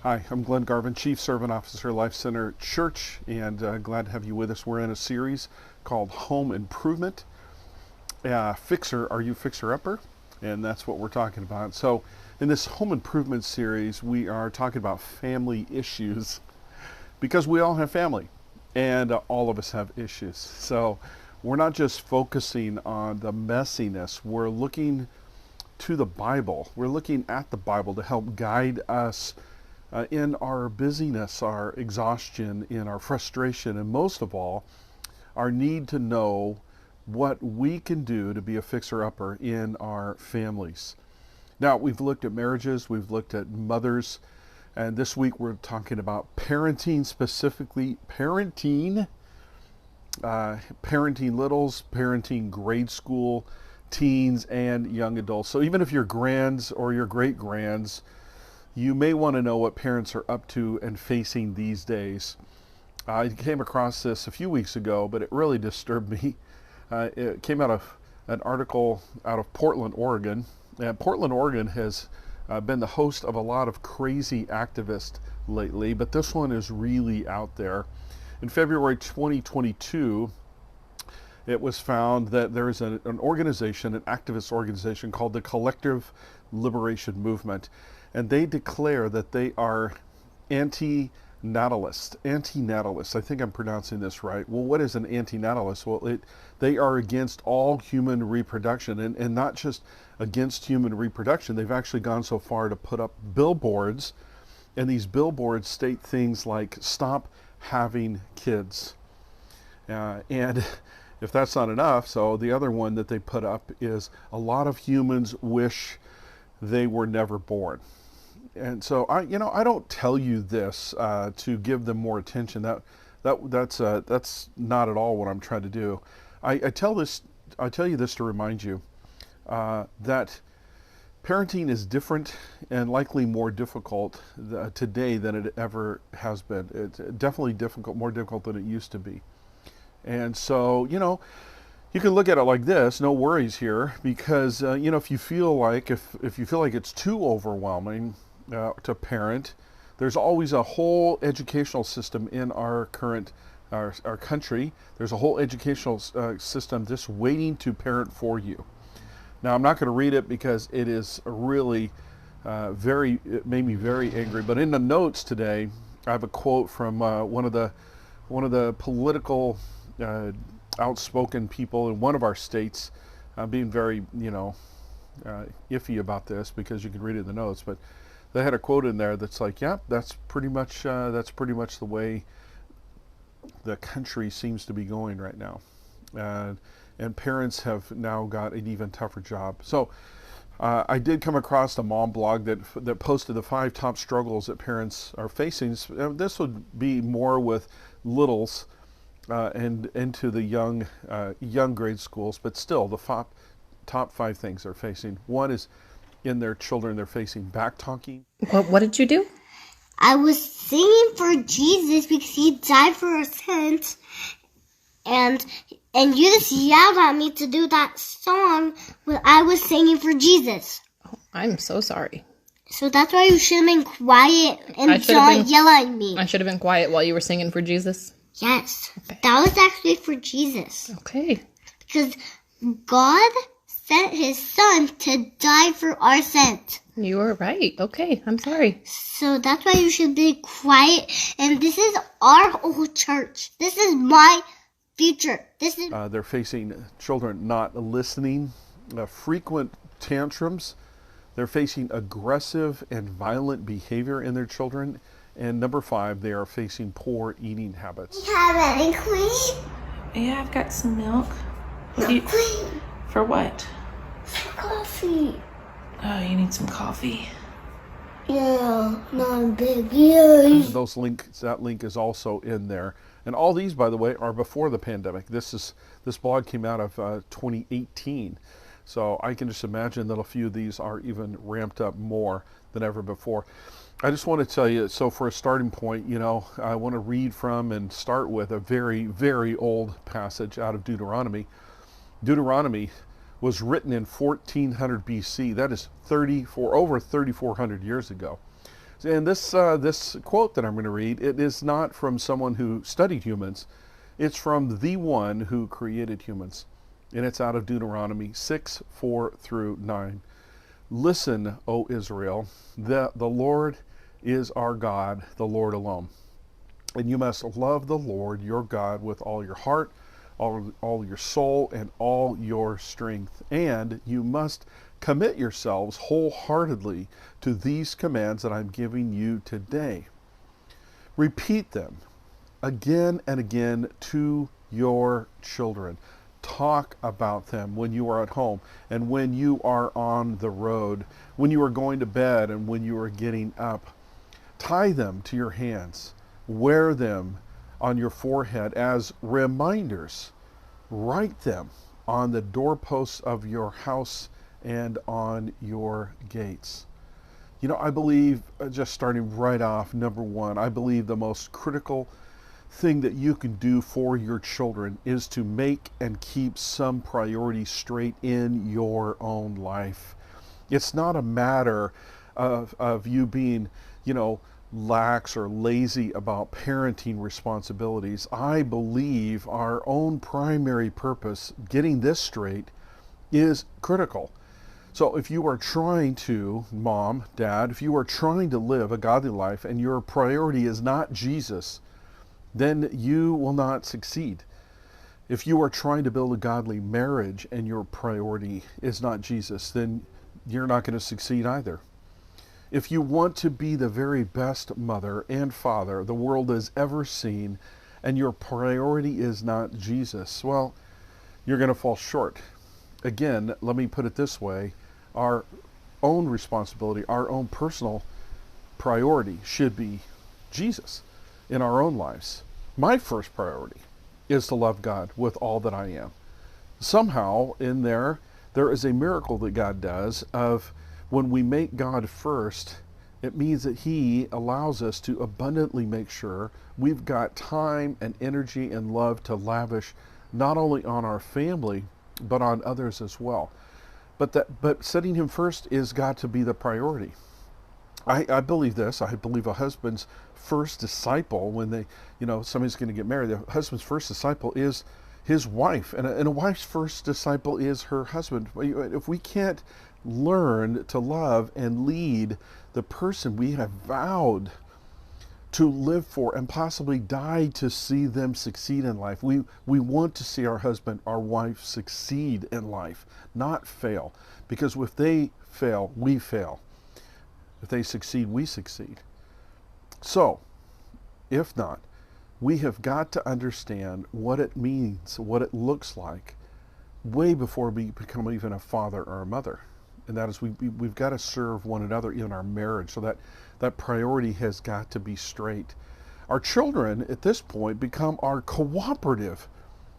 Hi, I'm Glenn Garvin, Chief Servant Officer, Life Center Church, and glad to have you with us. We're in a series called Home Improvement. Are you fixer-upper? And that's what we're talking about. So in this Home Improvement series, we are talking about family issues because we all have family and all of us have issues. So we're not just focusing on the messiness, we're looking to the Bible. We're looking at the Bible to help guide us in our busyness, our exhaustion, in our frustration, and most of all, our need to know what we can do to be a fixer-upper in our families. Now, we've looked at marriages, we've looked at mothers, and this week we're talking about parenting, specifically parenting littles, parenting grade school teens and young adults. So even if you're grands or your great grands, you may want to know what parents are up to and facing these days. I came across this a few weeks ago, but it really disturbed me. It came out of an article out of Portland, Oregon. And Portland, Oregon has been the host of a lot of crazy activists lately, but this one is really out there. In February 2022, it was found that there is an organization, an activist organization called the Collective Liberation Movement, and they declare that they are anti-natalist. Anti-natalist, I think I'm pronouncing this right. Well, what is an anti-natalist? Well, they are against all human reproduction, and not just against human reproduction. They've actually gone so far to put up billboards, and these billboards state things like, "Stop having kids." And if that's not enough, so the other one that they put up is, "A lot of humans wish they were never born." And so I don't tell you this to give them more attention. That's not at all what I'm trying to do. I tell you this to remind you that parenting is different and likely more difficult today than it ever has been. It's definitely difficult, more difficult than it used to be. And so, you can look at it like this, no worries here, because if you feel like it's too overwhelming to parent, there's always a whole educational system in our country. There's a whole educational system just waiting to parent for you. Now, I'm not going to read it because it is really it made me very angry. But in the notes today, I have a quote from one of the political outspoken people in one of our states, being very iffy about this, because you can read it in the notes. But they had a quote in there that's like, "Yeah, that's pretty much the way the country seems to be going right now." And parents have now got an even tougher job. So I did come across a mom blog that posted the 5 top struggles that parents are facing. This would be more with littles and into the young grade schools, but still the top 5 things they're facing. One is, in their children, they're facing back talking. What did you do? I was singing for Jesus because he died for our sins, and you just yelled at me to do that song when I was singing for Jesus. Oh, I'm so sorry. So that's why you should have been quiet and not yell at me. I should have been quiet while you were singing for Jesus? Yes. Okay. That was actually for Jesus. Okay. Because God sent his son to die for our sins. You were right. Okay, I'm sorry. So that's why you should be quiet. And this is our old church. This is my future. They're facing children not listening, frequent tantrums. They're facing aggressive and violent behavior in their children. And number 5, they are facing poor eating habits. You have any cream? Yeah, I've got some milk. Cream. For what? For coffee. Oh, you need some coffee. Yeah, not big. Yeah. That link is also in there. And all these, by the way, are before the pandemic. This blog came out of 2018. So I can just imagine that a few of these are even ramped up more than ever before. I just want to tell you, so for a starting point, I want to read from and start with a very, very old passage out of Deuteronomy. Deuteronomy was written in 1400 BC. That is over 3,400 years ago. And this quote that I'm going to read, it is not from someone who studied humans. It's from the one who created humans. And it's out of Deuteronomy 6:4-9. Listen, O Israel, the Lord is our God, the Lord alone. And you must love the Lord your God with all your heart, all your soul, and all your strength. And you must commit yourselves wholeheartedly to these commands that I'm giving you today. Repeat them again and again to your children. Talk about them when you are at home and when you are on the road, when you are going to bed and when you are getting up. Tie them to your hands. Wear them on your forehead as reminders. Write them on the doorposts of your house and on your gates. You know, I believe, just starting right off, number one, I believe the most critical thing that you can do for your children is to make and keep some priorities straight in your own life. It's not a matter of you being, lax or lazy about parenting responsibilities. I believe our own primary purpose, getting this straight, is critical. So if you are trying to, mom, dad, if you are trying to live a godly life and your priority is not Jesus, then you will not succeed. If you are trying to build a godly marriage and your priority is not Jesus, then you're not going to succeed either. If you want to be the very best mother and father the world has ever seen and your priority is not Jesus, well, you're going to fall short. Again, let me put it this way. Our own responsibility, our own personal priority should be Jesus in our own lives. My first priority is to love God with all that I am. Somehow in there is a miracle that God does of when we make God first, it means that He allows us to abundantly make sure we've got time and energy and love to lavish not only on our family, but on others as well. But setting Him first is got to be the priority. I believe this. I believe a husband's first disciple, when somebody's going to get married, the husband's first disciple is his wife, and a wife's first disciple is her husband. If we can't learn to love and lead the person we have vowed to live for and possibly die to see them succeed in life. We want to see our husband, our wife succeed in life, not fail. Because if they fail, we fail. If they succeed, we succeed. So, if not, we have got to understand what it means, what it looks like, way before we become even a father or a mother. And that is we've got to serve one another in our marriage, so that priority has got to be straight. Our children at this point become our cooperative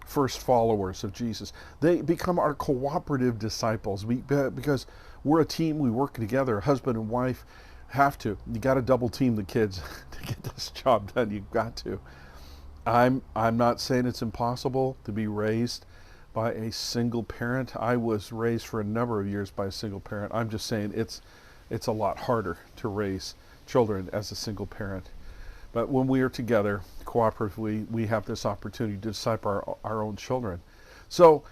first followers of Jesus. They become our cooperative disciples because we're a team. We work together. Husband and wife have to. You got to double team the kids to get this job done. You've got to. I'm not saying it's impossible to be raised by a single parent. I was raised for a number of years by a single parent. I'm just saying it's a lot harder to raise children as a single parent. But when we are together cooperatively, we have this opportunity to disciple our own children. So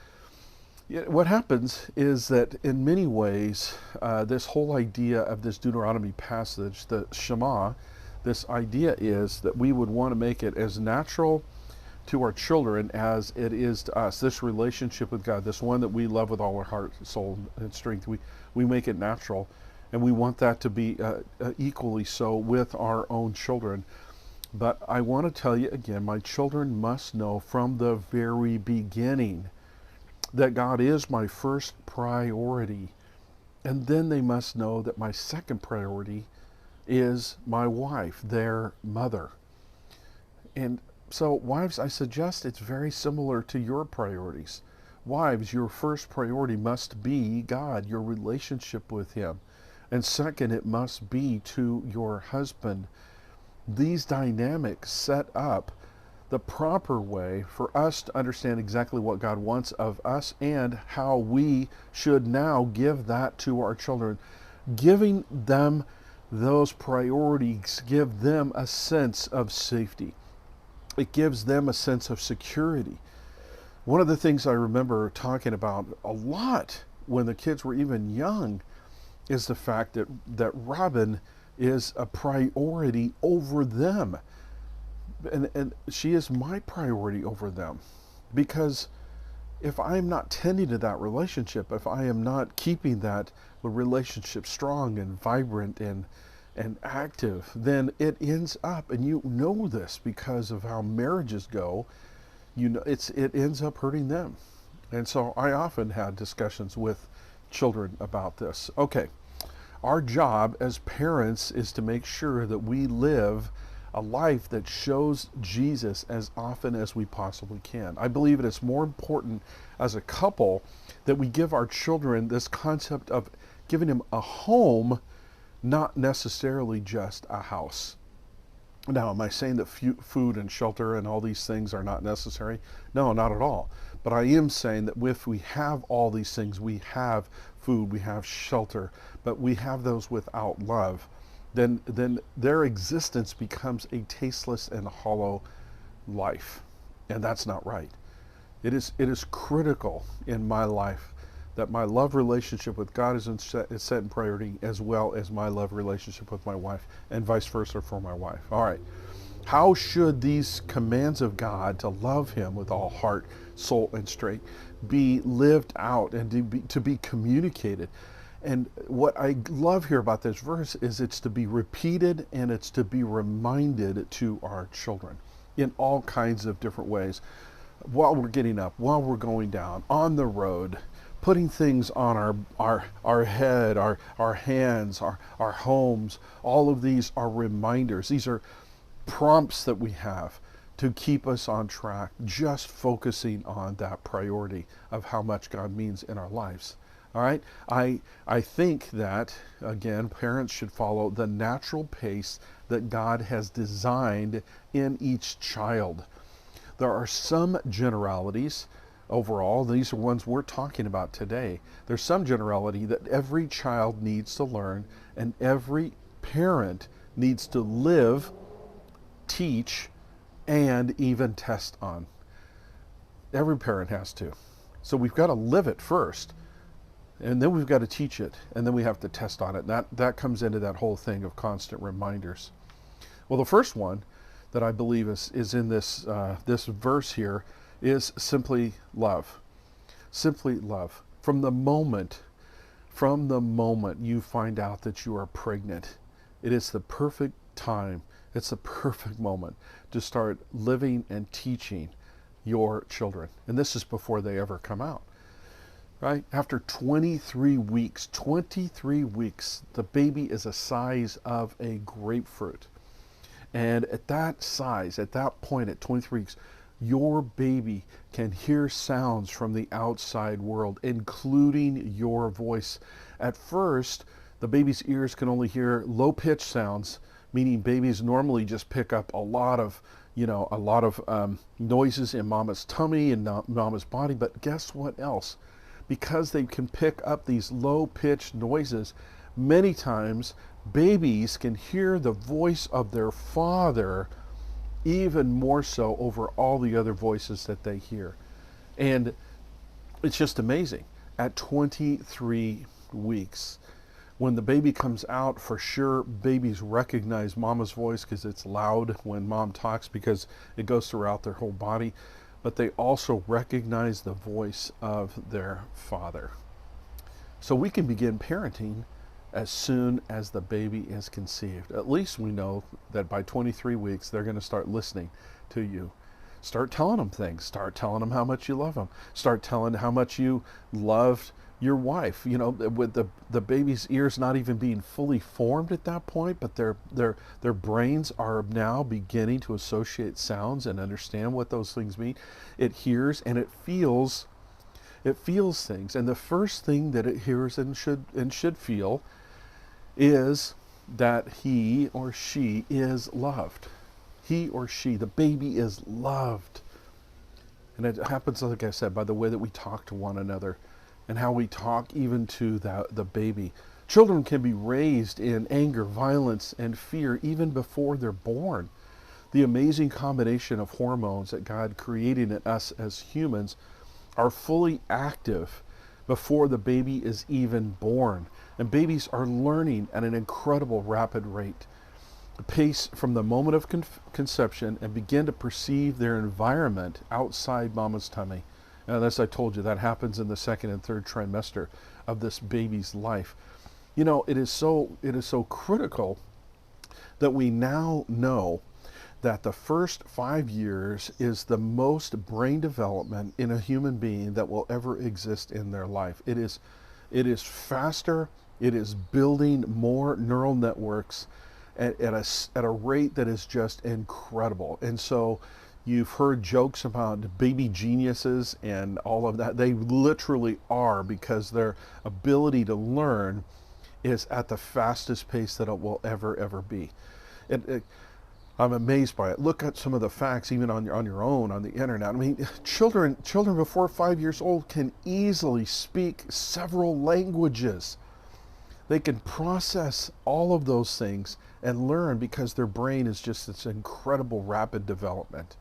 what happens is that in many ways, this whole idea of this Deuteronomy passage, the Shema, this idea is that we would want to make it as natural to our children as it is to us. This relationship with God, this one that we love with all our heart, soul, and strength, we make it natural. And we want that to be equally so with our own children. But I want to tell you again, my children must know from the very beginning that God is my first priority. And then they must know that my second priority is my wife, their mother. And so, wives, I suggest it's very similar to your priorities. Wives, your first priority must be God, your relationship with Him. And second, it must be to your husband. These dynamics set up the proper way for us to understand exactly what God wants of us and how we should now give that to our children, giving them those priorities give them a sense of safety. It gives them a sense of security. One of the things I remember talking about a lot when the kids were even young is the fact that Robin is a priority over them. And she is my priority over them. Because if I'm not tending to that relationship, if I am not keeping that relationship strong and vibrant and active, then it ends up, and you know this because of how marriages go, you know it ends up hurting them. And so I often had discussions with children about this. Okay, our job as parents is to make sure that we live a life that shows Jesus as often as we possibly can. I believe it is more important as a couple that we give our children this concept of giving them a home, not necessarily just a house. Now, am I saying that food and shelter and all these things are not necessary? No, not at all. But I am saying that if we have all these things, we have food, we have shelter, but we have those without love, then their existence becomes a tasteless and hollow life. And that's not right. It is critical in my life that my love relationship with God is set in priority, as well as my love relationship with my wife, and vice versa for my wife. All right. How should these commands of God to love Him with all heart, soul, and strength be lived out and to be communicated? And what I love here about this verse is it's to be repeated and it's to be reminded to our children in all kinds of different ways. While we're getting up, while we're going down, on the road, putting things on our head, our hands, our homes. All of these are reminders. These are prompts that we have to keep us on track, just focusing on that priority of how much God means in our lives. All right, I think that, again, parents should follow the natural pace that God has designed in each child. There are some generalities. Overall, these are ones we're talking about today. There's some generality that every child needs to learn, and every parent needs to live, teach, and even test on. Every parent has to. So we've got to live it first. And then we've got to teach it, and then we have to test on it. That comes into that whole thing of constant reminders. Well, the first one that I believe is in this this verse here is simply love. Simply love. From the moment you find out that you are pregnant, it is the perfect time. It's the perfect moment to start living and teaching your children. And this is before they ever come out. Right? After 23 weeks, the baby is the size of a grapefruit. And at that size, at that point, at 23 weeks, your baby can hear sounds from the outside world, including your voice. At first, the baby's ears can only hear low-pitched sounds, meaning babies normally just pick up a lot of noises in mama's tummy and mama's body. But guess what else? Because they can pick up these low-pitched noises, many times babies can hear the voice of their father even more so over all the other voices that they hear. And it's just amazing. At 23 weeks, when the baby comes out, for sure, babies recognize mama's voice because it's loud when mom talks, because it goes throughout their whole body. But they also recognize the voice of their father. So we can begin parenting as soon as the baby is conceived. At least we know that by 23 weeks, they're going to start listening to you. Start telling them things. Start telling them how much you love them. Start telling how much you loved your wife. You know, with the baby's ears not even being fully formed at that point, but their brains are now beginning to associate sounds and understand what those things mean. It hears and it feels things. And the first thing that it hears and should feel is that he or she is loved. He or she, the baby, is loved. And it happens, like I said, by the way that we talk to one another and how we talk even to the baby. Children can be raised in anger, violence, and fear even before they're born. The amazing combination of hormones that God created in us as humans are fully active before the baby is even born. And babies are learning at an incredible rapid rate. The pace from the moment of conception and begin to perceive their environment outside mama's tummy. And as I told you, that happens in the second and third trimester of this baby's life. You know, it is so critical that we now know that the first 5 years is the most brain development in a human being that will ever exist in their life. It is faster. It is building more neural networks at a rate that is just incredible. And so you've heard jokes about baby geniuses and all of that. They literally are, because their ability to learn is at the fastest pace that it will ever be. I'm amazed by it. Look at some of the facts, even on your own on the internet. I mean, children before 5 years old can easily speak several languages. They can process all of those things and learn because their brain is just this incredible rapid development.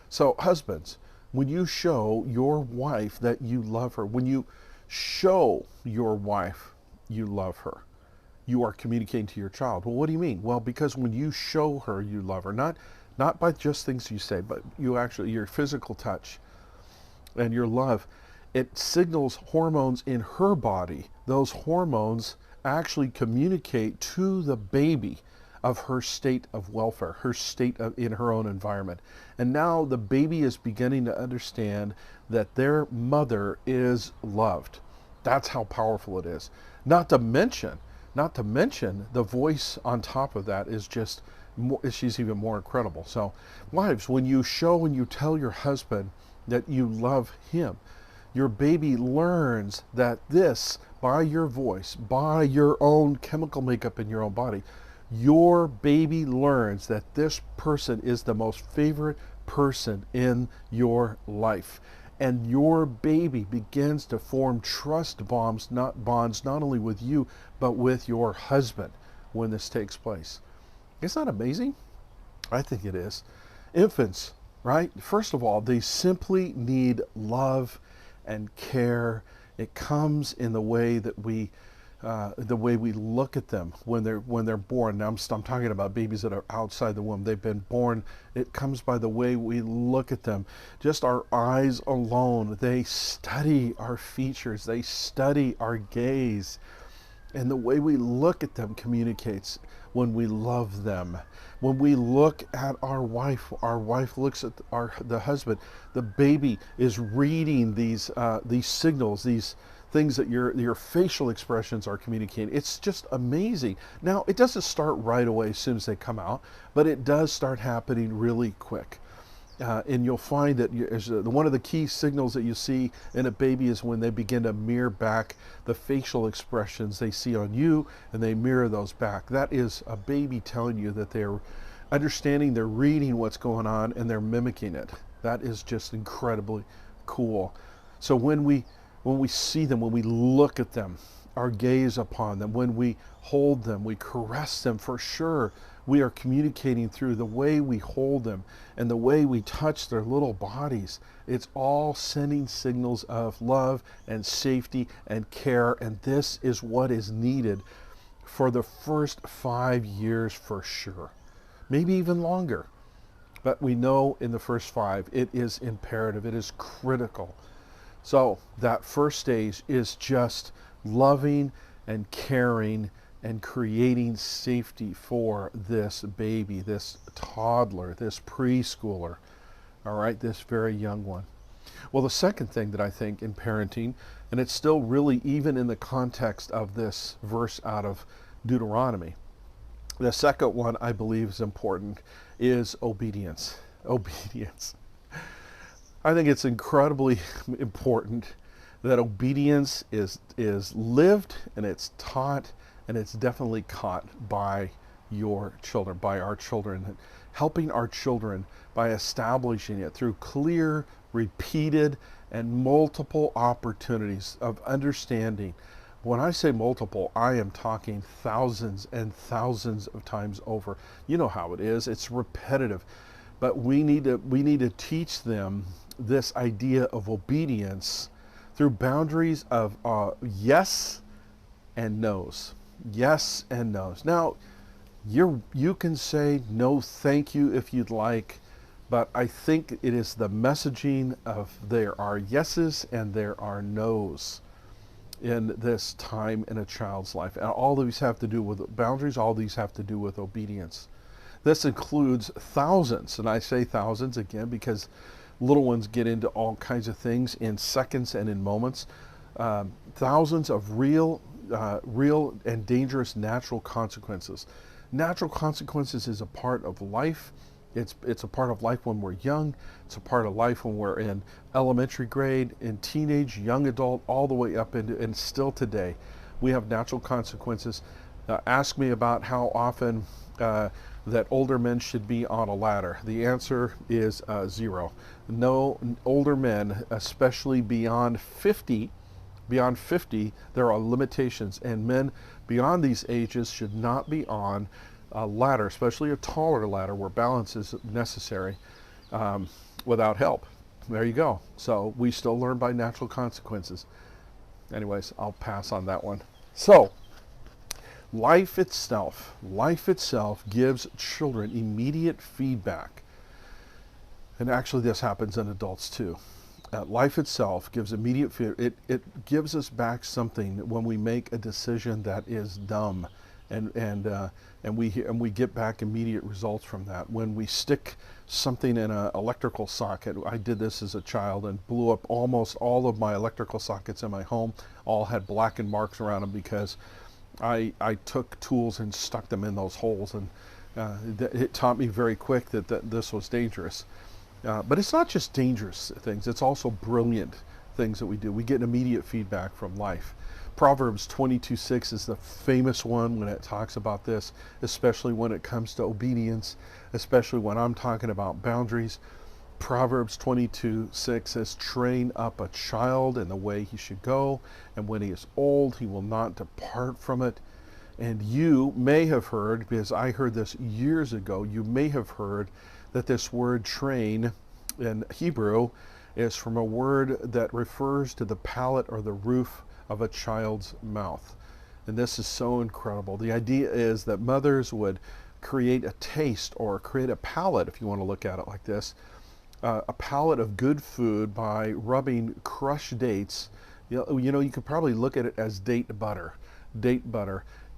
So husbands, when you show your wife that you love her, when you show your wife you love her, you are communicating to your child. Well, what do you mean? Well, because when you show her you love her, not by just things you say, but you actually, your physical touch and your love, it signals hormones in her body. Those hormones actually communicate to the baby of her state of welfare, her state in her own environment. And now the baby is beginning to understand that their mother is loved. That's how powerful it is. Not to mention the voice on top of that is just more, she's even more incredible. So wives, when you show and you tell your husband that you love him, your baby learns that this, by your voice, by your own chemical makeup in your own body, your baby learns that this person is the most favorite person in your life. And your baby begins to form trust bonds not only with you, but with your husband when this takes place. Isn't that amazing? I think it is. Infants, right? First of all, they simply need love and care. It comes in the way that we look at them when they're born. Now I'm talking about babies that are outside the womb. They've been born. It comes by the way we look at them. Just our eyes alone. They study our features. They study our gaze. And the way we look at them communicates when we love them. When we look at our wife looks at the husband. The baby is reading these signals, these things that your facial expressions are communicating. It's just amazing. Now, it doesn't start right away as soon as they come out, but it does start happening really quick. And you'll find that one of the key signals that you see in a baby is when they begin to mirror back the facial expressions they see on you, and they mirror those back. That is a baby telling you that they're understanding, they're reading what's going on, and they're mimicking it. That is just incredibly cool. So when we see them, when we look at them, our gaze upon them, when we hold them, we caress them, for sure, we are communicating through the way we hold them and the way we touch their little bodies. It's all sending signals of love and safety and care, and this is what is needed for the first 5 years for sure. Maybe even longer. But we know in the first 5, it is imperative, it is critical. So that first stage is just loving and caring and creating safety for this baby, this toddler, this preschooler, all right, this very young one. Well, the second thing that I think in parenting, and it's still really even in the context of this verse out of Deuteronomy, the second one I believe is important, is obedience. Obedience. I think it's incredibly important that obedience is lived and it's taught, and it's definitely caught by your children, by our children, helping our children by establishing it through clear, repeated, and multiple opportunities of understanding When I say multiple, I am talking thousands and thousands of times over. You know how it is. It's repetitive. But we need to teach them this idea of obedience through boundaries of yes and no's. Yes and no's. Now, you can say no thank you if you'd like, but I think it is the messaging of there are yeses and there are no's in this time in a child's life. And all these have to do with boundaries, all these have to do with obedience. This includes thousands, and I say thousands again because little ones get into all kinds of things in seconds and in moments. Thousands of real and dangerous natural consequences. Natural consequences is a part of life. It's a part of life when we're young. It's a part of life when we're in elementary grade, in teenage, young adult, all the way up into, and still today, we have natural consequences. Ask me about how often that older men should be on a ladder. The answer is 0. No older men, especially beyond 50, there are limitations, and men beyond these ages should not be on a ladder, especially a taller ladder where balance is necessary, without help. There you go. So we still learn by natural consequences. Anyways, I'll pass on that one. So, life itself gives children immediate feedback. And actually this happens in adults too. Life itself gives immediate feedback. It gives us back something when we make a decision that is dumb. And we get back immediate results from that. When we stick something in an electrical socket, I did this as a child and blew up almost all of my electrical sockets in my home. All had blackened marks around them because I took tools and stuck them in those holes, and it taught me very quick that this was dangerous. But it's not just dangerous things, it's also brilliant things that we do. We get immediate feedback from life. Proverbs 22:6 is the famous one when it talks about this, especially when it comes to obedience, especially when I'm talking about boundaries. Proverbs 22:6 says, train up a child in the way he should go, and when he is old, he will not depart from it. And you may have heard, because I heard this years ago, you may have heard that this word train in Hebrew is from a word that refers to the palate or the roof of a child's mouth. And this is so incredible. The idea is that mothers would create a taste or create a palate, if you want to look at it like this, a palate of good food by rubbing crushed dates. You know, you could probably look at it as date butter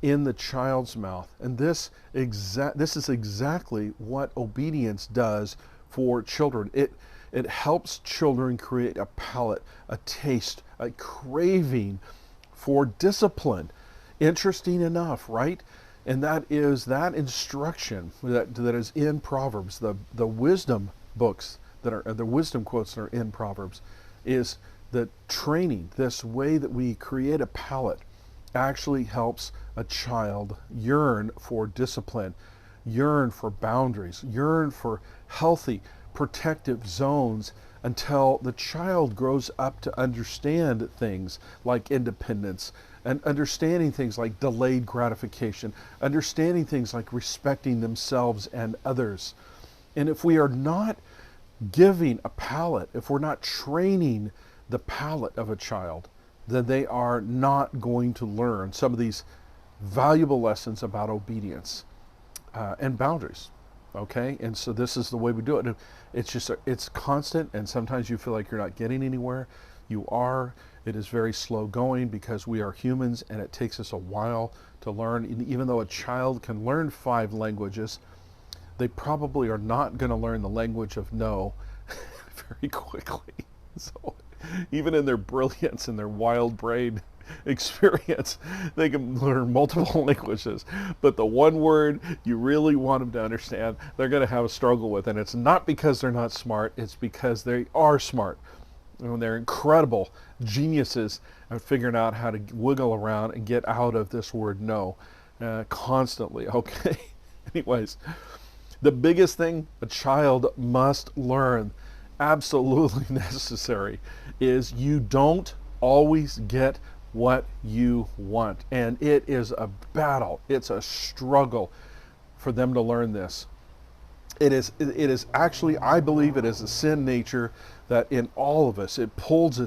in the child's mouth. And this is exactly what obedience does for children. It helps children create a palate, a taste, a craving for discipline. Interesting enough, right? And that is that instruction that is in Proverbs, the wisdom books that are the wisdom quotes that are in Proverbs, is that training, this way that we create a palate, actually helps a child yearn for discipline, yearn for boundaries, yearn for healthy, protective zones until the child grows up to understand things like independence and understanding things like delayed gratification, understanding things like respecting themselves and others. And if we are not giving a palate, if we're not training the palate of a child, then they are not going to learn some of these valuable lessons about obedience and boundaries. Okay, and so this is the way we do it. And it's constant, and sometimes you feel like you're not getting anywhere. You are. It is very slow going because we are humans, and it takes us a while to learn. And even though a child can learn 5 languages, they probably are not going to learn the language of no very quickly. So even in their brilliance and their wild brain experience, they can learn multiple languages, but the one word you really want them to understand, they're going to have a struggle with. And it's not because they're not smart, it's because they are smart. They're incredible geniuses at figuring out how to wiggle around and get out of this word no constantly. Okay. Anyways, the biggest thing a child must learn, absolutely necessary, is you don't always get what you want. And it is a battle. It's a struggle for them to learn this. It is actually, I believe it is a sin nature that in all of us, it pulls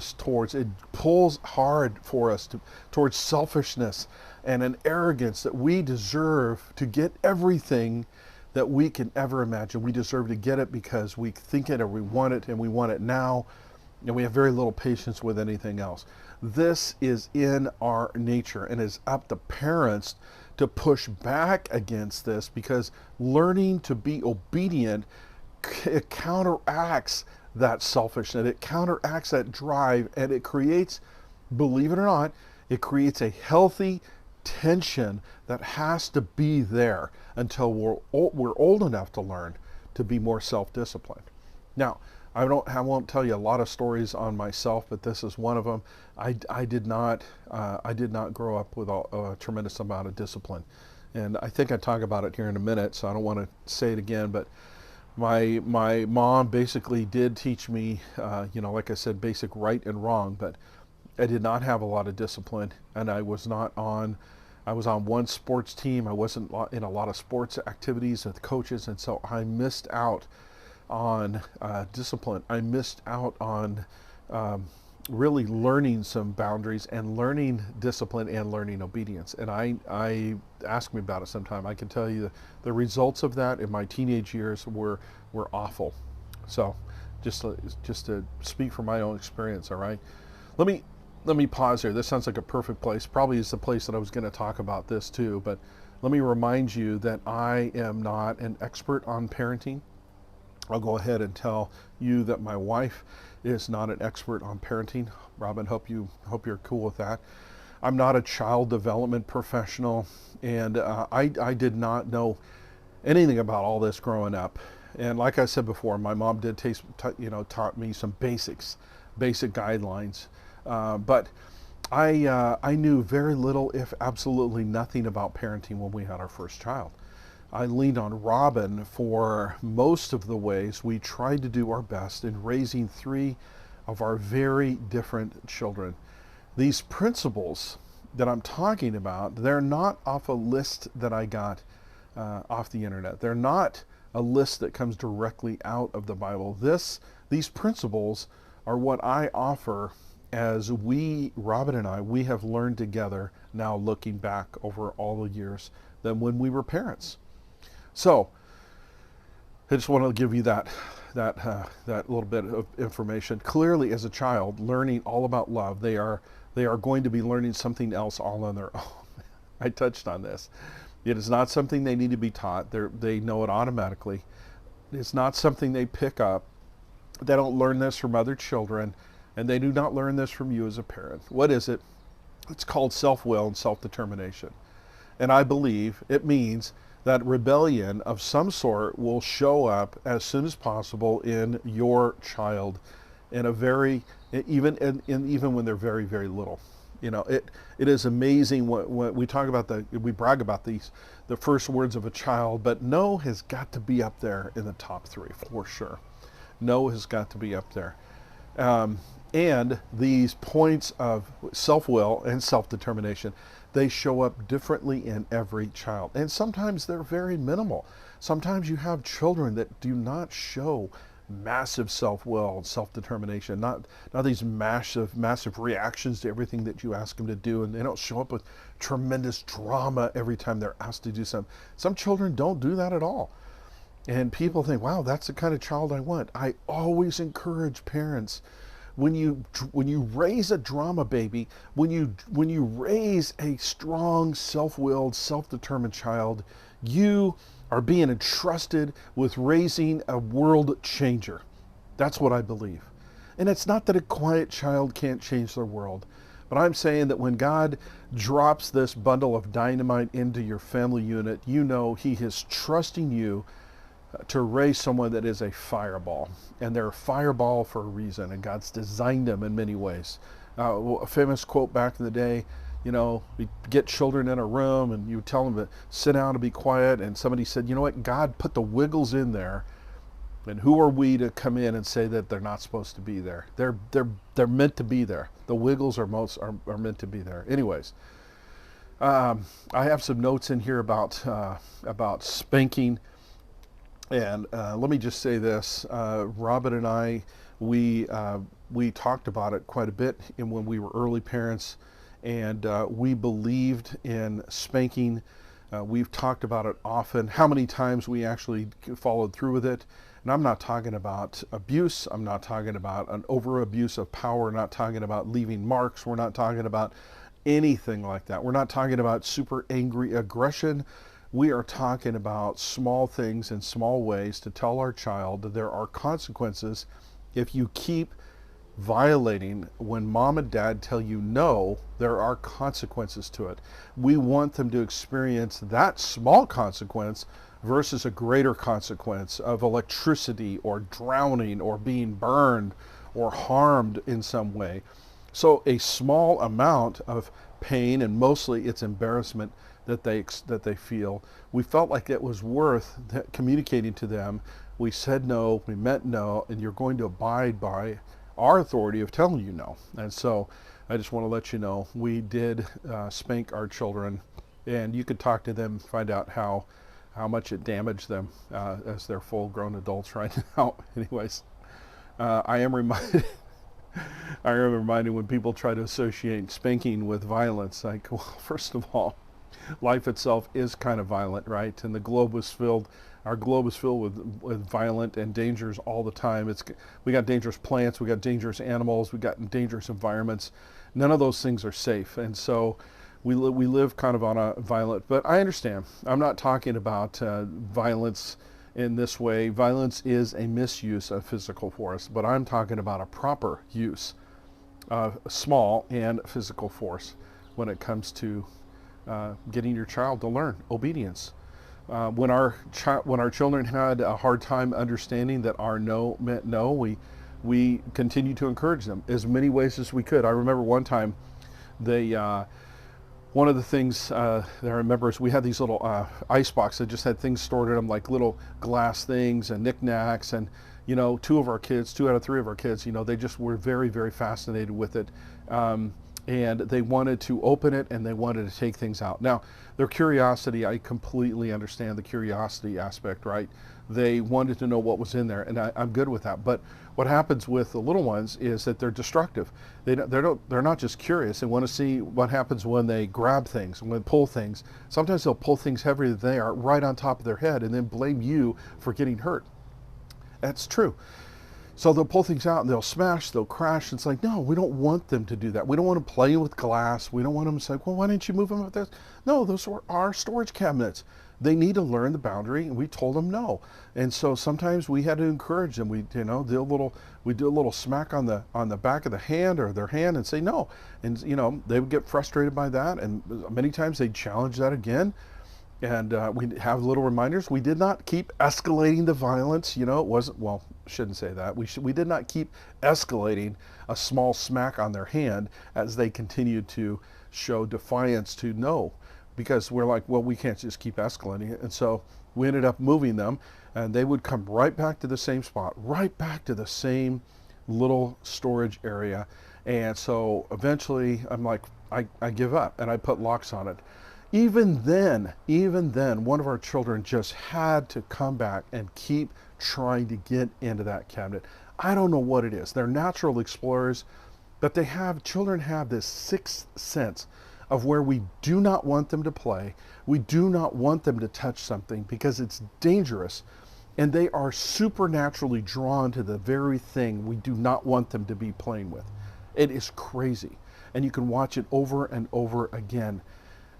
hard for us towards selfishness and an arrogance that we deserve to get everything that we can ever imagine. We deserve to get it because we think it or we want it and we want it now, and we have very little patience with anything else. This is in our nature, and it's up to parents to push back against this, because learning to be obedient, it counteracts that selfishness, it counteracts that drive, and it creates, believe it or not, it creates a healthy tension that has to be there until we're old enough to learn to be more self-disciplined. Now, I won't tell you a lot of stories on myself, but this is one of them. I did not grow up with a tremendous amount of discipline, and I think I talk about it here in a minute, so I don't want to say it again. But my mom basically did teach me, like I said, basic right and wrong, but I did not have a lot of discipline, and I was on one sports team. I wasn't in a lot of sports activities with coaches, and so I missed out on discipline. I missed out on really learning some boundaries and learning discipline and learning obedience. And I ask me about it sometime. I can tell you the results of that in my teenage years were awful. So just to speak from my own experience, all right? Let me pause here. This sounds like a perfect place. Probably is the place that I was going to talk about this too, but let me remind you that I am not an expert on parenting. I'll go ahead and tell you that my wife is not an expert on parenting. Robin, hope you're cool with that. I'm not a child development professional, and I did not know anything about all this growing up. And like I said before, my mom did taught me some basic guidelines, but I knew very little, if absolutely nothing, about parenting when we had our first child. I leaned on Robin for most of the ways. We tried to do our best in raising 3 of our very different children. These principles that I'm talking about, they're not off a list that I got off the internet. They're not a list that comes directly out of the Bible. These principles are what I offer as Robin and I, we have learned together now, looking back over all the years than when we were parents. So I just want to give you that little bit of information. Clearly, as a child learning all about love, they are going to be learning something else all on their own. I touched on this. It is not something they need to be taught. They know it automatically. It's not something they pick up. They don't learn this from other children, and they do not learn this from you as a parent. What is it? It's called self-will and self-determination. And I believe it means that rebellion of some sort will show up as soon as possible in your child, in a very, even when they're very, very little. It is amazing when we talk about we brag about the first words of a child, but no has got to be up there in the top 3 for sure. No has got to be up there. And these points of self-will and self-determination, they show up differently in every child. And sometimes they're very minimal. Sometimes you have children that do not show massive self-will and self-determination, not these massive reactions to everything that you ask them to do, and they don't show up with tremendous drama every time they're asked to do something. Some children don't do that at all. And people think, wow, that's the kind of child I want. I always encourage parents, when you raise a drama baby, when you raise a strong, self-willed, self-determined child, you are being entrusted with raising a world changer. That's what I believe. And it's not that a quiet child can't change the world, but I'm saying that when God drops this bundle of dynamite into your family unit, you know He is trusting you to raise someone that is a fireball. And they're a fireball for a reason, and God's designed them in many ways. A famous quote back in the day, we get children in a room and you tell them to sit down and be quiet, and somebody said, you know what, God put the Wiggles in there And who are we to come in and say that they're not supposed to be there? They're meant to be there. The Wiggles are meant to be there. Anyways, I have some notes in here about spanking, and let me just say this: Robin and I, we talked about it quite a bit when we were early parents, and we believed in spanking. We've talked about it often. How many times we actually followed through with it? And I'm not talking about abuse. I'm not talking about an over abuse of power. We're not talking about leaving marks. We're not talking about anything like that. We're not talking about super angry aggression. We are talking about small things in small ways to tell our child that there are consequences if you keep violating. When mom and dad tell you no, there are consequences to it. We want them to experience that small consequence versus a greater consequence of electricity or drowning or being burned or harmed in some way. So a small amount of pain, and mostly it's embarrassment that they feel. We felt like it was worth communicating to them. We said no, we meant no, and you're going to abide by our authority of telling you no. And so I just want to let you know, we did spank our children, and you could talk to them, find out how much it damaged them as they're full-grown adults right now. Anyways, I am reminded when people try to associate spanking with violence. Like, well, first of all, life itself is kind of violent, right? And our globe is filled with violent and dangers all the time. We got dangerous plants, we got dangerous animals, we got dangerous environments. None of those things are safe, and so we live kind of on a violent. But I understand. I'm not talking about violence in this way. Violence is a misuse of physical force, but I'm talking about a proper use of small and physical force when it comes to getting your child to learn obedience. When our children had a hard time understanding that our no meant no, we continued to encourage them as many ways as we could. I remember one time one of the things that I remember is we had these little ice boxes that just had things stored in them, like little glass things and knickknacks. And, two out of three of our kids, they just were very, very fascinated with it. And they wanted to open it and they wanted to take things out. Now, their curiosity, I completely understand the curiosity aspect, right? They wanted to know what was in there, and I'm good with that. But what happens with the little ones is that they're destructive. They're not just curious. They want to see what happens when they grab things, when they pull things. Sometimes they'll pull things heavier than they are right on top of their head and then blame you for getting hurt. That's true. So they'll pull things out and they'll smash, they'll crash. It's like, no, we don't want them to do that. We don't want to play with glass. We don't want them to say, well, why didn't you move them up there? No, those are our storage cabinets. They need to learn the boundary, and we told them no. And so sometimes we had to encourage them. We do a little smack on the back of the hand or their hand and say no. And they would get frustrated by that, and many times they'd challenge that again. And we have little reminders. We did not keep escalating the violence. It wasn't, well, shouldn't say that. We did not keep escalating a small smack on their hand as they continued to show defiance to no, because we're like, well, we can't just keep escalating it. And so we ended up moving them, and they would come right back to the same spot, right back to the same little storage area. And so eventually I'm like, I give up, and I put locks on it. Even then, one of our children just had to come back and keep trying to get into that cabinet. I don't know what it is. They're natural explorers, but children have this sixth sense of where we do not want them to play. We do not want them to touch something because it's dangerous. And they are supernaturally drawn to the very thing we do not want them to be playing with. It is crazy. And you can watch it over and over again.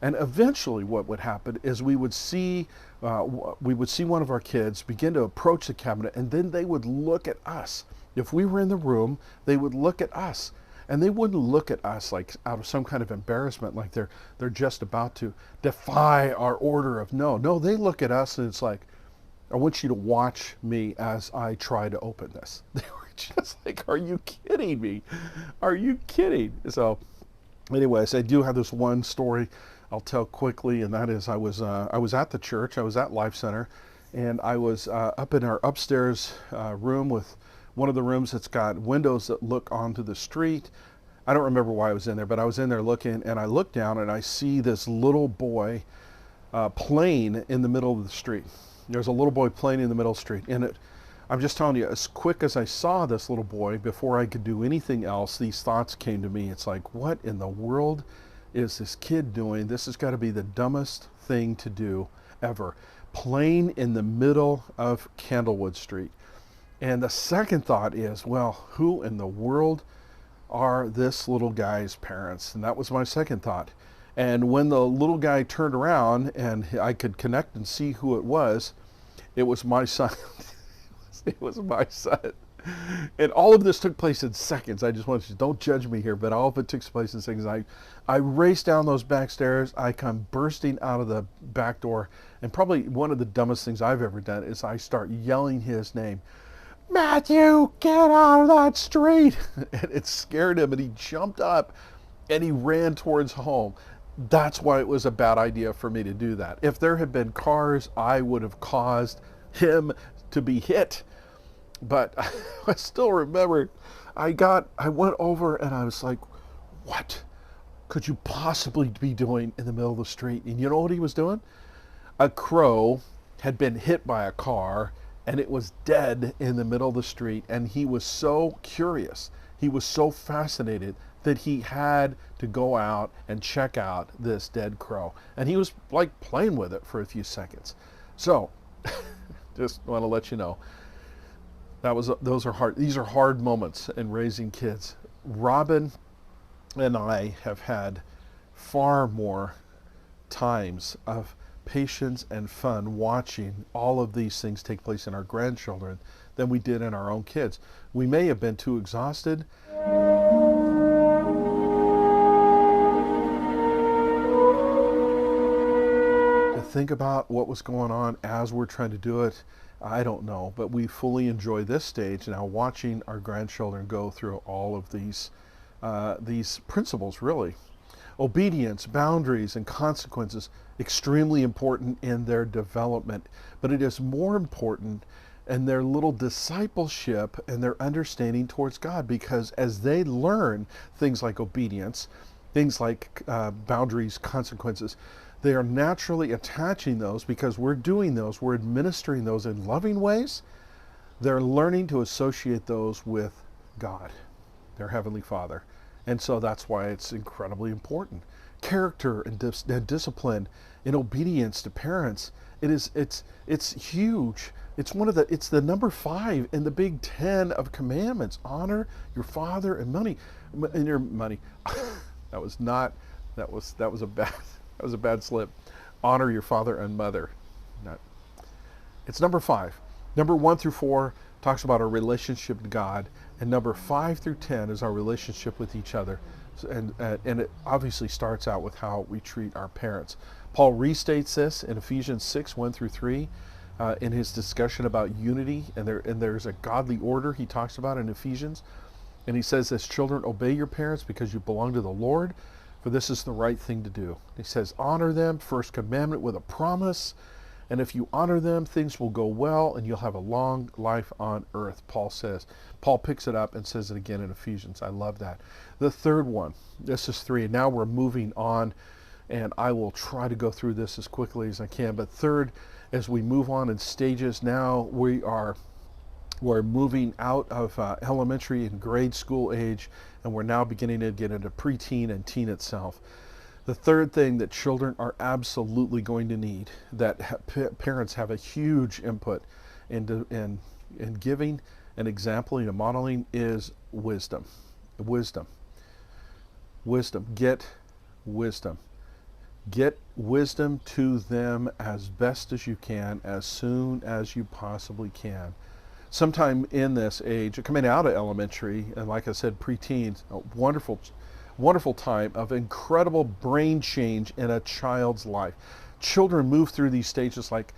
And eventually what would happen is we would see one of our kids begin to approach the cabinet, and then they would look at us. If we were in the room, they would look at us. And they wouldn't look at us like out of some kind of embarrassment, like they're just about to defy our order of no. No, they look at us and it's like, I want you to watch me as I try to open this. They were just like, are you kidding me? Are you kidding? So anyways, I do have this one story I'll tell quickly, and that is I was at the church. I was at Life Center, and I was up in our upstairs room with one of the rooms that's got windows that look onto the street. I don't remember why I was in there, but I was in there looking, and I look down and I see this little boy playing in the middle of the street. There's a little boy playing in the middle of the street, and I'm just telling you, as quick as I saw this little boy, before I could do anything else, these thoughts came to me. It's like, what in the world is this kid doing? This has got to be the dumbest thing to do ever. Playing in the middle of Candlewood Street. And the second thought is, well, who in the world are this little guy's parents? And that was my second thought. And when the little guy turned around and I could connect and see who it was my son. It was my son. And all of this took place in seconds. I just want you to, don't judge me here, but all of it took place in seconds. I raced down those back stairs. I come bursting out of the back door. And probably one of the dumbest things I've ever done is I start yelling his name. Matthew, get out of that street. And it scared him, and he jumped up and he ran towards home. That's why it was a bad idea for me to do that. If there had been cars, I would have caused him to be hit. But I still remember I went over and I was like, what could you possibly be doing in the middle of the street? And you know what he was doing? A crow had been hit by a car and it was dead in the middle of the street. And he was so curious. He was so fascinated that he had to go out and check out this dead crow. And he was like playing with it for a few seconds. So just want to let you know, these are hard moments in raising kids. Robin and I have had far more times of patience and fun watching all of these things take place in our grandchildren than we did in our own kids. We may have been too exhausted. To think about what was going on as we're trying to do it, I don't know, but we fully enjoy this stage now, watching our grandchildren go through all of these principles, really. Obedience, boundaries, and consequences, extremely important in their development, but it is more important in their little discipleship and their understanding towards God, because as they learn things like obedience, things like boundaries, consequences, they are naturally attaching those because we're doing those, we're administering those in loving ways. They're learning to associate those with God, their Heavenly Father. And so that's why it's incredibly important. Character and discipline and obedience to parents, it's huge. It's the number 5 in the Big 10 of commandments. Honor your father and your money. That was a bad slip. Honor your father and mother. It's number 5. Number 1 through 4 talks about our relationship to God, and number 5 through 10 is our relationship with each other. And it obviously starts out with how we treat our parents. Paul restates this in Ephesians 6, 1 through 3, in his discussion about unity, and there's a godly order he talks about in Ephesians. And he says, as children, obey your parents because you belong to the Lord, for this is the right thing to do. He says, honor them, first commandment with a promise. And if you honor them, things will go well and you'll have a long life on earth, Paul says. Paul picks it up and says it again in Ephesians. I love that. The third one, this is 3. Now we're moving on, and I will try to go through this as quickly as I can. But third, as we move on in stages, now we're moving out of elementary and grade school age, and we're now beginning to get into preteen and teen itself. The third thing that children are absolutely going to need, that parents have a huge input in giving an example and modeling, is wisdom. Wisdom. Get wisdom. Get wisdom to them as best as you can, as soon as you possibly can. Sometime in this age, coming out of elementary, and like I said, preteens, a wonderful time of incredible brain change in a child's life. Children move through these stages like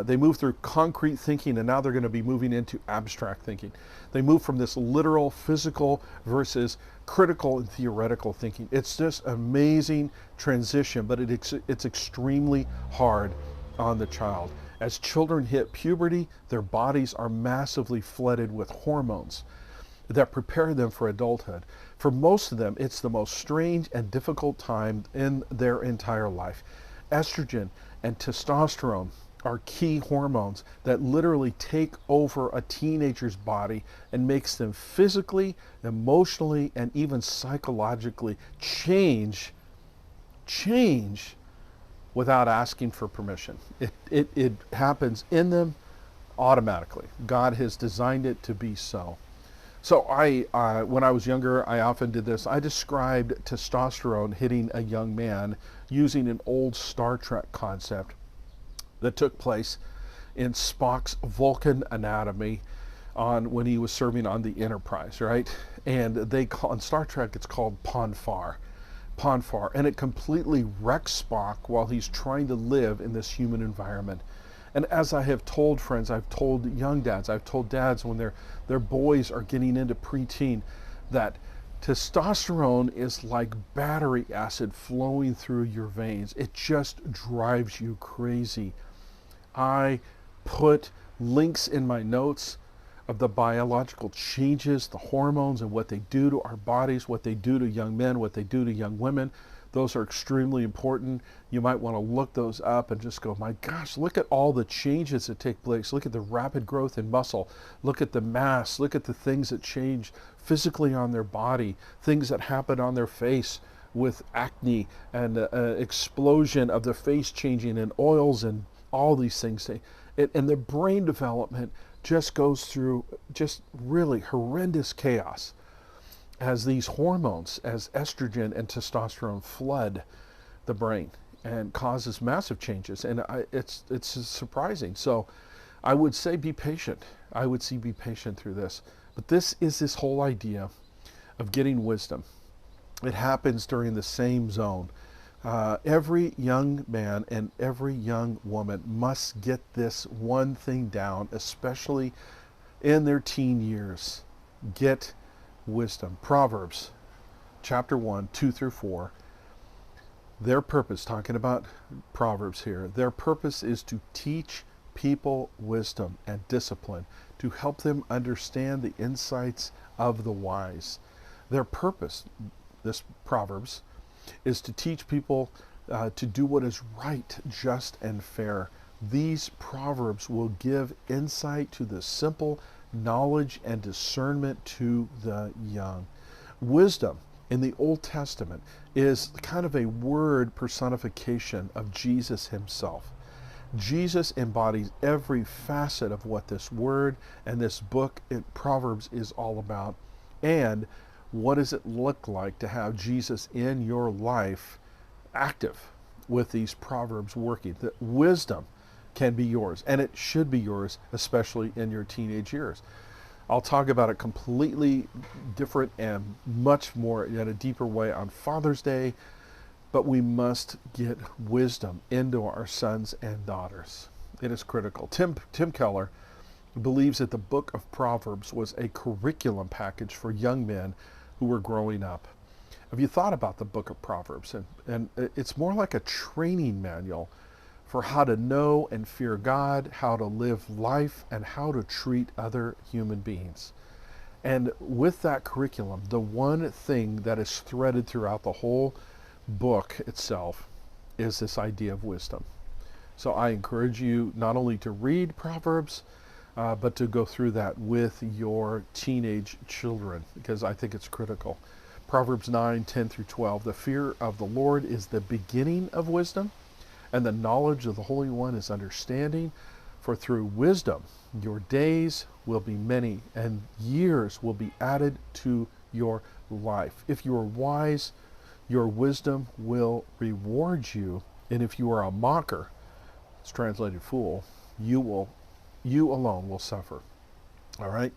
they move through concrete thinking, and now they're going to be moving into abstract thinking. They move from this literal, physical versus critical and theoretical thinking. It's just amazing transition, but it's extremely hard on the child. As children hit puberty, their bodies are massively flooded with hormones that prepare them for adulthood. For most of them, it's the most strange and difficult time in their entire life. Estrogen and testosterone are key hormones that literally take over a teenager's body and makes them physically, emotionally, and even psychologically change without asking for permission. It happens in them automatically. God has designed it to be so. So when I was younger, I often did this. I described testosterone hitting a young man using an old Star Trek concept that took place in Spock's Vulcan anatomy when he was serving on the Enterprise, right? And on Star Trek, it's called Ponfar, and it completely wrecks Spock while he's trying to live in this human environment. And as I have told friends, I've told young dads, I've told dads when their boys are getting into preteen, that testosterone is like battery acid flowing through your veins. It just drives you crazy. I put links in my notes of the biological changes, the hormones, and what they do to our bodies, what they do to young men, what they do to young women. Those are extremely important. You might want to look those up and just go, my gosh, look at all the changes that take place. Look at the rapid growth in muscle. Look at the mass. Look at the things that change physically on their body, things that happen on their face with acne and explosion of the face changing in oils and all these things. And the brain development just goes through just really horrendous chaos as these hormones, as estrogen and testosterone, flood the brain and causes massive changes. And it's surprising. So I would say be patient. I would say be patient through this. But this is this whole idea of getting wisdom. It happens during the same zone. Every young man and every young woman must get this one thing down, especially in their teen years. Get wisdom. Proverbs chapter 1, 2 through 4. Their purpose, talking about Proverbs here, their purpose is to teach people wisdom and discipline, to help them understand the insights of the wise. Their purpose, this Proverbs, is to teach people to do what is right, just, and fair. These Proverbs will give insight to the simple, knowledge and discernment to the young. Wisdom in the Old Testament is kind of a word personification of Jesus himself. Jesus embodies every facet of what this word and this book in Proverbs is all about. And what does it look like to have Jesus in your life active with these Proverbs working? That wisdom can be yours, and it should be yours, especially in your teenage years. I'll talk about it completely different and much more in a deeper way on Father's Day, but we must get wisdom into our sons and daughters. It is critical. Tim Keller believes that the book of Proverbs was a curriculum package for young men who were growing up. Have you thought about the book of Proverbs? And it's more like a training manual for how to know and fear God, how to live life, and how to treat other human beings. And with that curriculum, the one thing that is threaded throughout the whole book itself is this idea of wisdom. So I encourage you not only to read Proverbs, but to go through that with your teenage children, because I think it's critical. Proverbs 9, 10 through 12, the fear of the Lord is the beginning of wisdom, and the knowledge of the Holy One is understanding. For through wisdom your days will be many, and years will be added to your life. If you are wise, your wisdom will reward you, and if you are a mocker, it's translated fool, you alone will suffer. All right,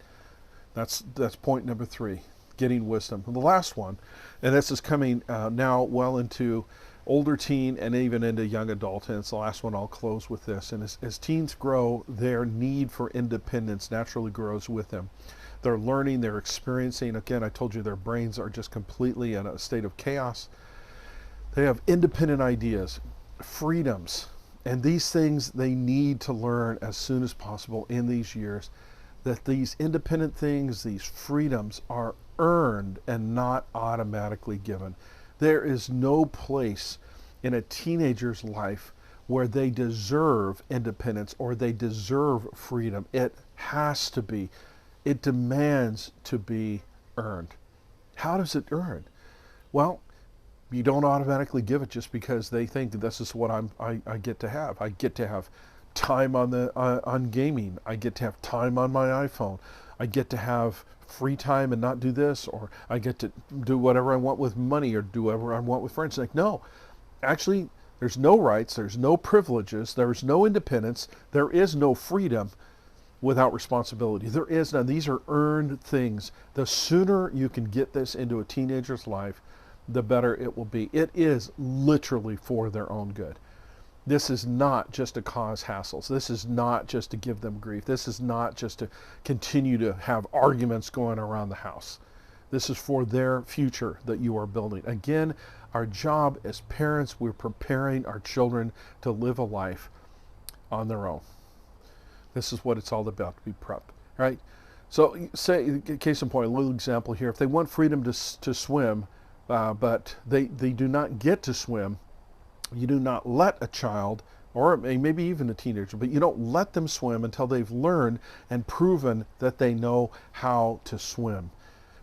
that's point number 3, getting wisdom. And the last one, and this is coming now well into older teen and even into young adult, and it's the last one. I'll close with this. And as teens grow, their need for independence naturally grows with them. They're learning, they're experiencing. Again, I told you their brains are just completely in a state of chaos. They have independent ideas, freedoms, And these things they need to learn as soon as possible in these years, that these independent things, these freedoms are earned and not automatically given. There is no place in a teenager's life where they deserve independence or they deserve freedom. It has to be. It demands to be earned. How does it earn? Well, you don't automatically give it just because they think that this is what I get to have. I get to have time on gaming. I get to have time on my iPhone. I get to have free time and not do this, or I get to do whatever I want with money or do whatever I want with friends. Like, no, actually, there's no rights, there's no privileges, there's no independence, there is no freedom without responsibility. There is none. These are earned things. The sooner you can get this into a teenager's life, the better it will be. It is literally for their own good. This is not just to cause hassles. This is not just to give them grief. This is not just to continue to have arguments going around the house. This is for their future that you are building. Again, our job as parents, we're preparing our children to live a life on their own. This is what it's all about, to be prepped, right? So, say, case in point, a little example here. If they want freedom to swim, but they do not get to swim, you do not let a child, or maybe even a teenager, but you don't let them swim until they've learned and proven that they know how to swim,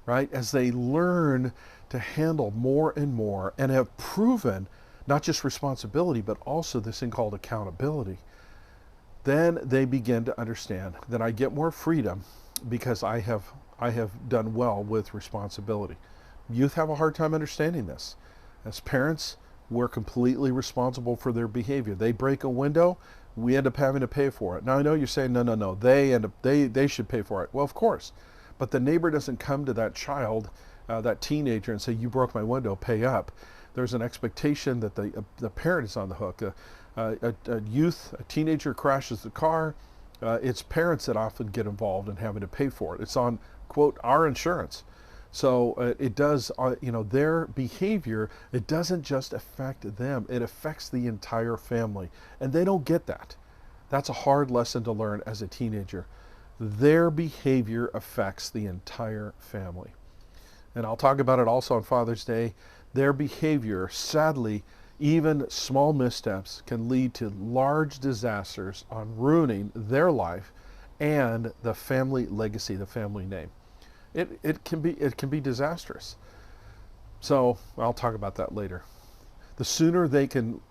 right? As they learn to handle more and more and have proven not just responsibility, but also this thing called accountability, then they begin to understand that I get more freedom because I have done well with responsibility. Youth have a hard time understanding this. As parents, we're completely responsible for their behavior. They break a window, we end up having to pay for it. Now I know you're saying, no, they should pay for it. Well, of course, but the neighbor doesn't come to that child, that teenager, and say, you broke my window, pay up. There's an expectation that the parent is on the hook. A teenager crashes the car, it's parents that often get involved in having to pay for it. It's on, quote, our insurance. So it does, their behavior, it doesn't just affect them, it affects the entire family. And they don't get that. That's a hard lesson to learn as a teenager. Their behavior affects the entire family. And I'll talk about it also on Father's Day. Their behavior, sadly, even small missteps can lead to large disasters on ruining their life and the family legacy, the family name. It can be disastrous. So I'll talk about that later. The sooner they can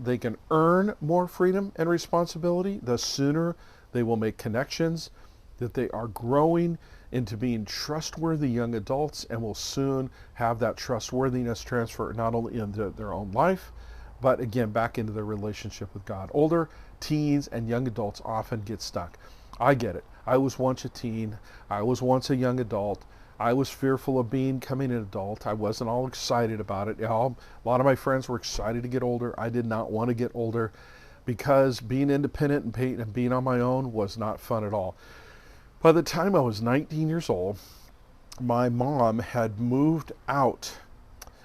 earn more freedom and responsibility, the sooner they will make connections, that they are growing into being trustworthy young adults, and will soon have that trustworthiness transfer not only into their own life, but again back into their relationship with God. Older teens and young adults often get stuck. I get it. I was once a teen. I was once a young adult. I was fearful of becoming an adult. I wasn't all excited about it. A lot of my friends were excited to get older. I did not want to get older because being independent and being on my own was not fun at all. By the time I was 19 years old, my mom had moved out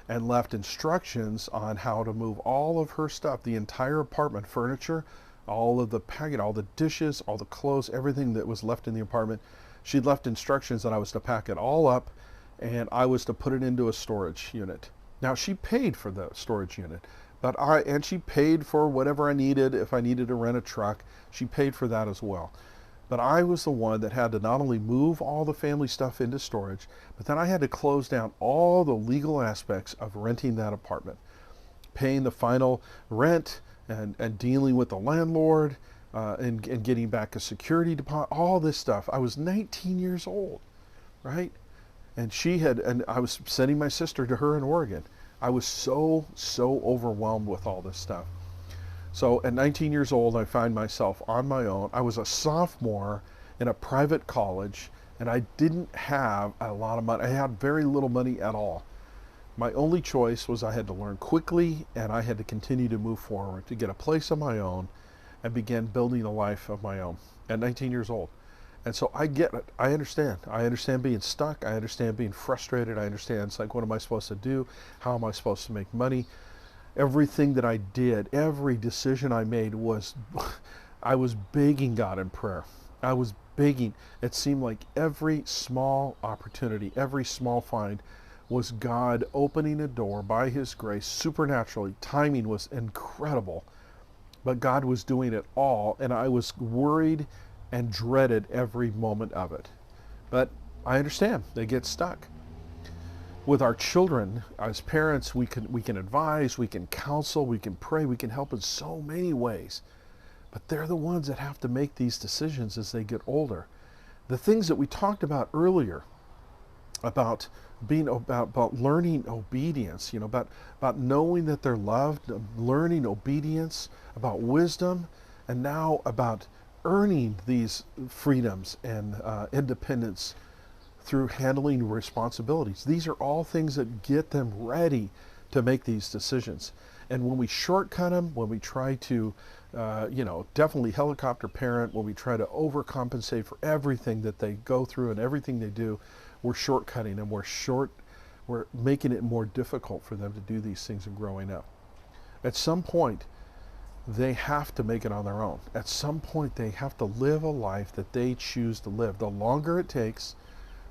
and left instructions on how to move all of her stuff, the entire apartment, furniture, all of the packing, all the dishes, all the clothes, everything that was left in the apartment. She'd left instructions that I was to pack it all up and I was to put it into a storage unit. Now she paid for the storage unit, and she paid for whatever I needed. If I needed to rent a truck, she paid for that as well. But I was the one that had to not only move all the family stuff into storage, but then I had to close down all the legal aspects of renting that apartment, paying the final rent and dealing with the landlord, and getting back a security deposit, all this stuff. I was 19 years old, right? And I was sending my sister to her in Oregon. I was so overwhelmed with all this stuff. So at 19 years old, I find myself on my own. I was a sophomore in a private college, and I didn't have a lot of money. I had very little money at all. My only choice was I had to learn quickly, and I had to continue to move forward to get a place of my own and begin building a life of my own at 19 years old. And so I get it. I understand. I understand being stuck. I understand being frustrated. I understand, it's like, what am I supposed to do? How am I supposed to make money? Everything that I did, every decision I made was, I was begging God in prayer. I was begging. It seemed like every small opportunity, every small find was God opening a door by His grace supernaturally. Timing was incredible, but God was doing it all, and I was worried and dreaded every moment of it. But I understand they get stuck. With our children, as parents, we can advise, we can counsel, we can pray, we can help in so many ways. But they're the ones that have to make these decisions as they get older. The things that we talked about earlier about about learning obedience, about knowing that they're loved, learning obedience, about wisdom, and now about earning these freedoms and independence through handling responsibilities. These are all things that get them ready to make these decisions. And when we shortcut them, when we try to, definitely helicopter parent, when we try to overcompensate for everything that they go through and everything they do, we're shortcutting them. We're making it more difficult for them to do these things in growing up. At some point, they have to make it on their own. At some point, they have to live a life that they choose to live. The longer it takes,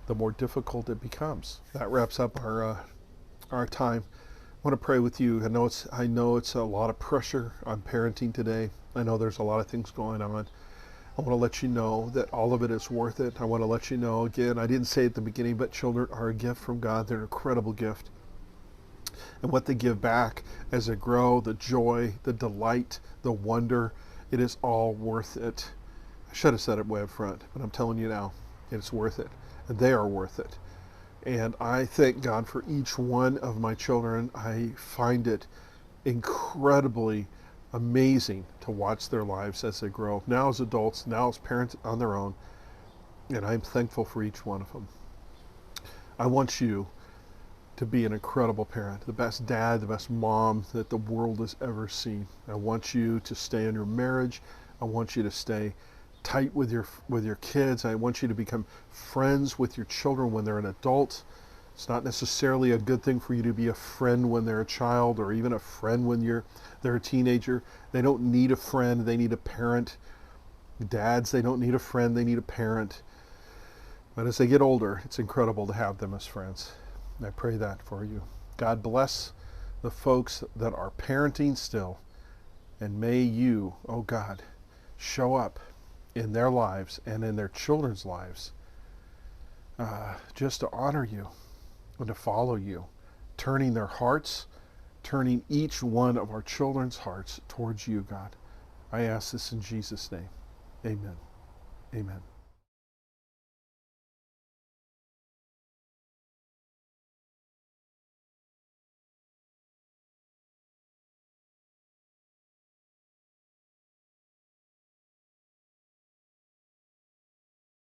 the more difficult it becomes. That wraps up our time. I want to pray with you. I know it's a lot of pressure on parenting today. I know there's a lot of things going on. I want to let you know that all of it is worth it. I want to let you know, again, I didn't say it at the beginning, but children are a gift from God. They're an incredible gift. And what they give back as they grow, the joy, the delight, the wonder, it is all worth it. I should have said it way up front, but I'm telling you now, it's worth it. And they are worth it. And I thank God for each one of my children. I find it incredibly amazing to watch their lives as they grow, now as adults, now as parents on their own, and I'm thankful for each one of them. I want you to be an incredible parent, the best dad, the best mom that the world has ever seen. I want you to stay in your marriage. I want you to stay tight with your kids. I want you to become friends with your children when they're an adult. It's not necessarily a good thing for you to be a friend when they're a child, or even a friend when they're a teenager. They don't need a friend, they need a parent. Dads, they don't need a friend, they need a parent. But as they get older, it's incredible to have them as friends. And I pray that for you. God bless the folks that are parenting still, and may you, oh God, show up in their lives and in their children's lives just to honor you and to follow you, turning their hearts, turning each one of our children's hearts towards you, God. I ask this in Jesus' name. Amen. Amen.